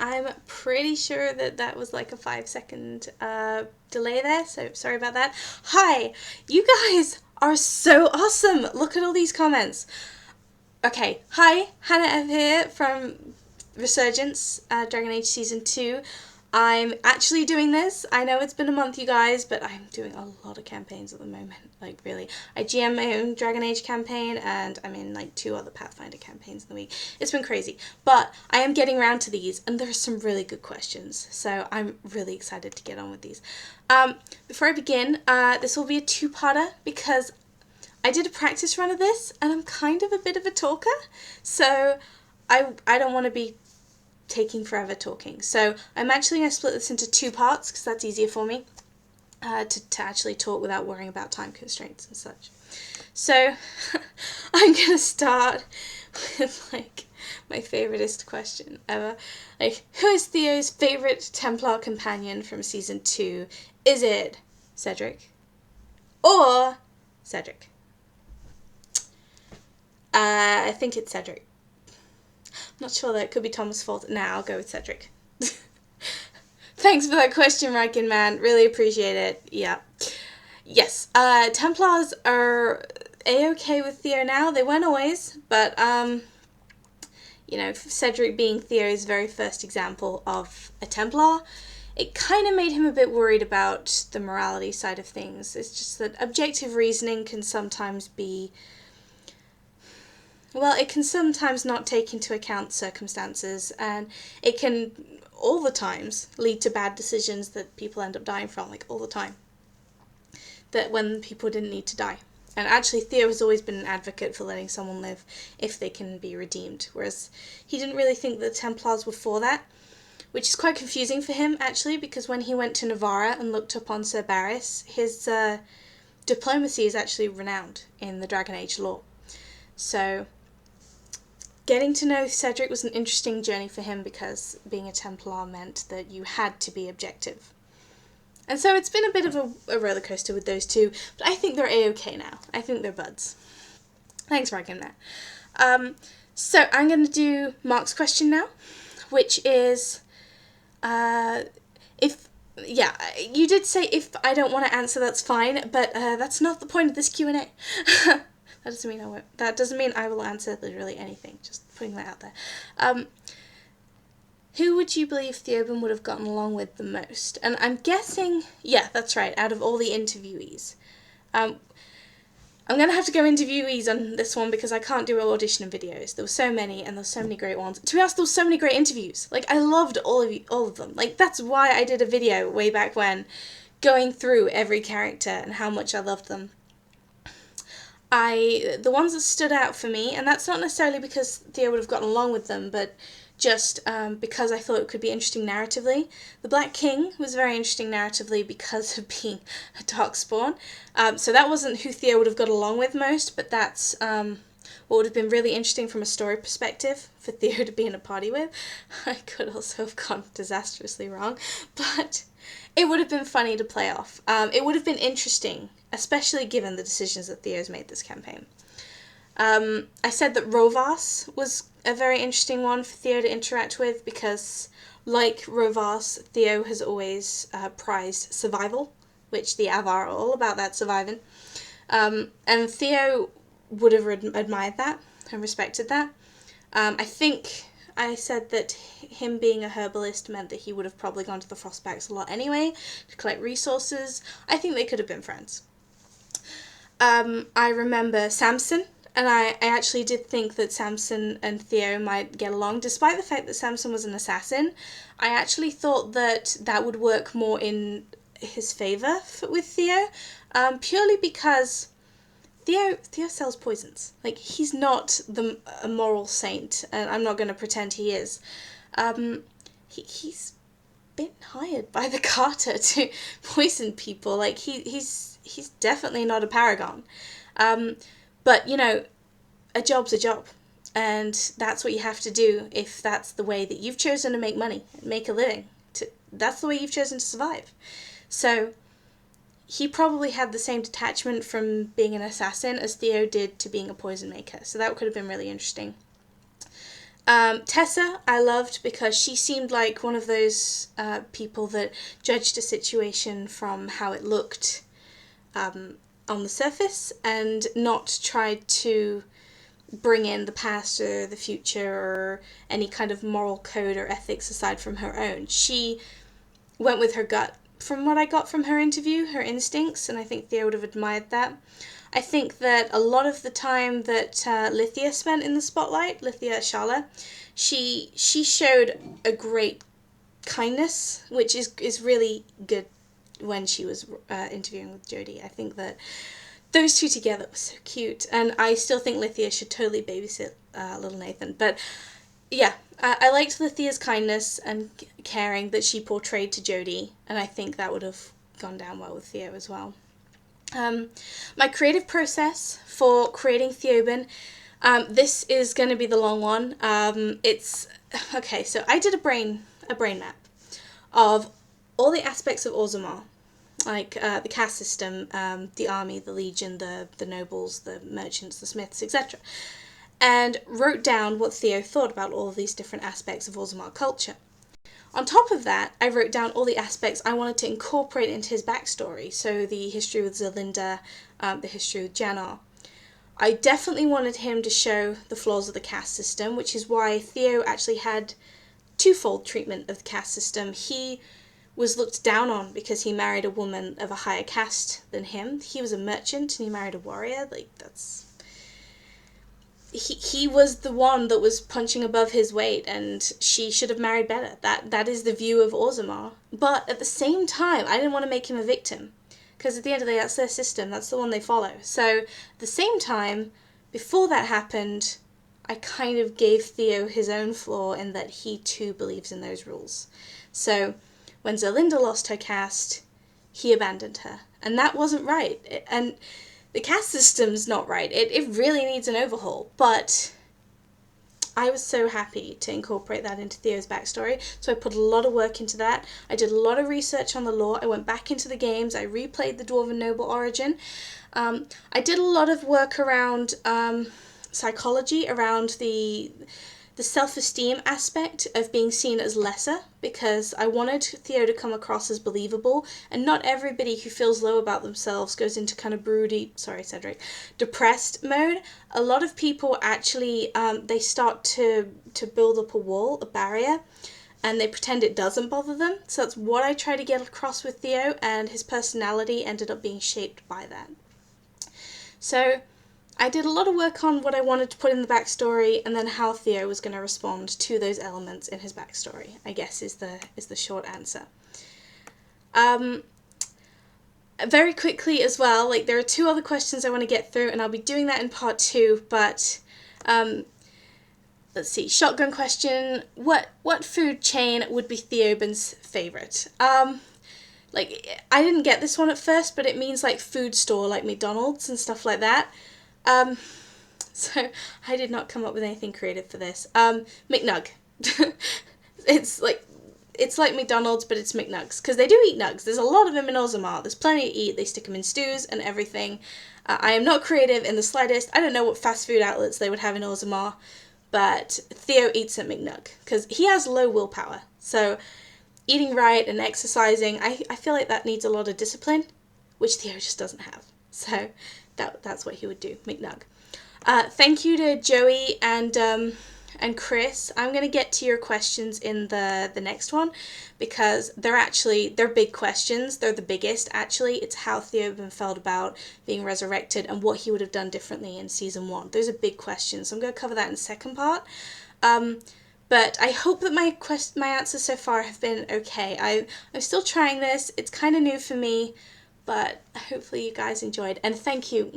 I'm pretty sure that was like a 5-second delay there, so sorry about that. Hi, you guys are so awesome. Look at all these comments. Okay, hi, Hannah F here from Resurgence, Dragon Age Season 2. I'm actually doing this. I know it's been a month, you guys, but I'm doing a lot of campaigns at the moment. Like, really. I GM my own Dragon Age campaign, and I'm in, like, 2 other Pathfinder campaigns in the week. It's been crazy. But I am getting around to these, and there are some really good questions. So I'm really excited to get on with these. Before I begin, this will be a 2-parter, because I did a practice run of this, and I'm kind of a bit of a talker. So I don't want to be taking forever talking. So I'm actually going to split this into 2 parts because that's easier for me to actually talk without worrying about time constraints and such. So I'm going to start with like my favoritist question ever. Like, who is Theo's favorite Templar companion from Season 2? Is it Cedric or Cedric? I think it's Cedric. Not sure, that it could be Thomas' fault. I'll go with Cedric. Thanks for that question, Riken Man. Really appreciate it. Yeah. Yes, Templars are A-okay with Theo now. They weren't always, but, you know, Cedric being Theo's very first example of a Templar, it kind of made him a bit worried about the morality side of things. It's just that objective reasoning can sometimes be... Well, it can sometimes not take into account circumstances, and it can, all the times, lead to bad decisions that people end up dying from, like, all the time. That when people didn't need to die. And actually, Theo has always been an advocate for letting someone live if they can be redeemed, whereas he didn't really think the Templars were for that, which is quite confusing for him, actually, because when he went to Navarra and looked upon Sir Barris, his diplomacy is actually renowned in the Dragon Age lore. So getting to know Cedric was an interesting journey for him because being a Templar meant that you had to be objective. And so it's been a bit of a roller coaster with those two, but I think they're A-okay now. I think they're buds. Thanks for arguing that. So I'm going to do Mark's question now, which is, you did say if I don't want to answer, that's fine, but that's not the point of this Q&A. That doesn't mean I will answer literally anything. Just putting that out there. Who would you believe Theoben would have gotten along with the most? And I'm guessing, yeah, that's right, out of all the interviewees. I'm going to have to go interviewees on this one because I can't do audition videos. There were so many, and there were so many great ones. To be honest, there were so many great interviews. Like, I loved all of them. Like, that's why I did a video way back when, going through every character and how much I loved them. The ones that stood out for me, and that's not necessarily because Theo would have gotten along with them, but just because I thought it could be interesting narratively. The Black King was very interesting narratively because of being a Darkspawn. So that wasn't who Theo would have got along with most, but that's what would have been really interesting from a story perspective for Theo to be in a party with. I could also have gone disastrously wrong, but it would have been funny to play off. It would have been interesting, especially given the decisions that Theo's made this campaign. I said that Rovas was a very interesting one for Theo to interact with because, like Rovas, Theo has always prized survival, which the Avar are all about that surviving. And Theo would have admired that and respected that. I think I said that him being a herbalist meant that he would have probably gone to the Frostbacks a lot anyway to collect resources. I think they could have been friends. I remember Samson, and I actually did think that Samson and Theo might get along, despite the fact that Samson was an assassin. I actually thought that that would work more in his favour with Theo, purely because Theo sells poisons. Like, he's not a moral saint, and I'm not going to pretend he is. He's been hired by the Carter to poison people. Like, he's definitely not a paragon. But, you know, a job's a job. And that's what you have to do if that's the way that you've chosen to make money, make a living. That's the way you've chosen to survive. So he probably had the same detachment from being an assassin as Theo did to being a poison maker. So that could have been really interesting. Tessa I loved because she seemed like one of those people that judged a situation from how it looked on the surface and not tried to bring in the past or the future or any kind of moral code or ethics aside from her own. She went with her gut. From what I got from her interview, her instincts, and I think Theo would have admired that. I think that a lot of the time that Lithia spent in the spotlight, Lithia Shala, she showed a great kindness, which is really good when she was interviewing with Jodie. I think that those two together were so cute, and I still think Lithia should totally babysit little Nathan. But yeah, I liked Lithia's kindness and caring that she portrayed to Jodie, and I think that would have gone down well with Theo as well. My creative process for creating Theoben, this is going to be the long one. It's okay. So I did a brain map of all the aspects of Orzammar, like the caste system, the army, the legion, the nobles, the merchants, the smiths, etc., and wrote down what Theo thought about all of these different aspects of Orzammar culture. On top of that, I wrote down all the aspects I wanted to incorporate into his backstory, so the history with Zelinda, the history with Jannar. I definitely wanted him to show the flaws of the caste system, which is why Theo actually had twofold treatment of the caste system. He was looked down on because he married a woman of a higher caste than him. He was a merchant and he married a warrior. He was the one that was punching above his weight, and she should have married better. That is the view of Orzammar. But at the same time, I didn't want to make him a victim, because at the end of the day, that's their system. That's the one they follow. So at the same time, before that happened, I kind of gave Theo his own flaw in that he too believes in those rules. So when Zelinda lost her caste, he abandoned her, and that wasn't right. And the caste system's not right. It really needs an overhaul, but I was so happy to incorporate that into Theo's backstory, so I put a lot of work into that. I did a lot of research on the lore. I went back into the games. I replayed the Dwarven Noble origin. I did a lot of work around psychology, around the self-esteem aspect of being seen as lesser, because I wanted Theo to come across as believable, and not everybody who feels low about themselves goes into kind of broody, depressed mode. A lot of people actually, they start to build up a wall, a barrier, and they pretend it doesn't bother them. So that's what I try to get across with Theo, and his personality ended up being shaped by that. So I did a lot of work on what I wanted to put in the backstory, and then how Theo was going to respond to those elements in his backstory, I guess is the short answer. Very quickly as well, like there are two other questions I want to get through, and I'll be doing that in part 2, but let's see, shotgun question, what food chain would be Theoben's favourite? Like, I didn't get this one at first, but it means like food store, like McDonald's and stuff like that. So I did not come up with anything creative for this. McNug. It's like McDonald's, but it's McNugs, because they do eat nugs. There's a lot of them in Orzammar. There's plenty to eat. They stick them in stews and everything. I am not creative in the slightest. I don't know what fast food outlets they would have in Orzammar, but Theo eats at McNug, because he has low willpower. So eating right and exercising, I feel like that needs a lot of discipline, which Theo just doesn't have. So that's what he would do, McNug. Thank you to Joey and Chris. I'm going to get to your questions in the next one, because they're big questions. They're the biggest, actually. It's how Theoben felt about being resurrected and what he would have done differently in season 1. Those are big questions, so I'm going to cover that in the second part. But I hope that my answers so far have been okay. I'm still trying this. It's kind of new for me, but hopefully you guys enjoyed. And thank you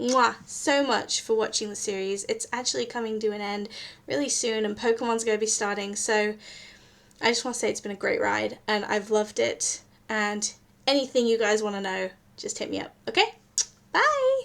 so much for watching the series. It's actually coming to an end really soon, and Pokemon's going to be starting. So I just want to say it's been a great ride, and I've loved it. And anything you guys want to know, just hit me up. Okay? Bye!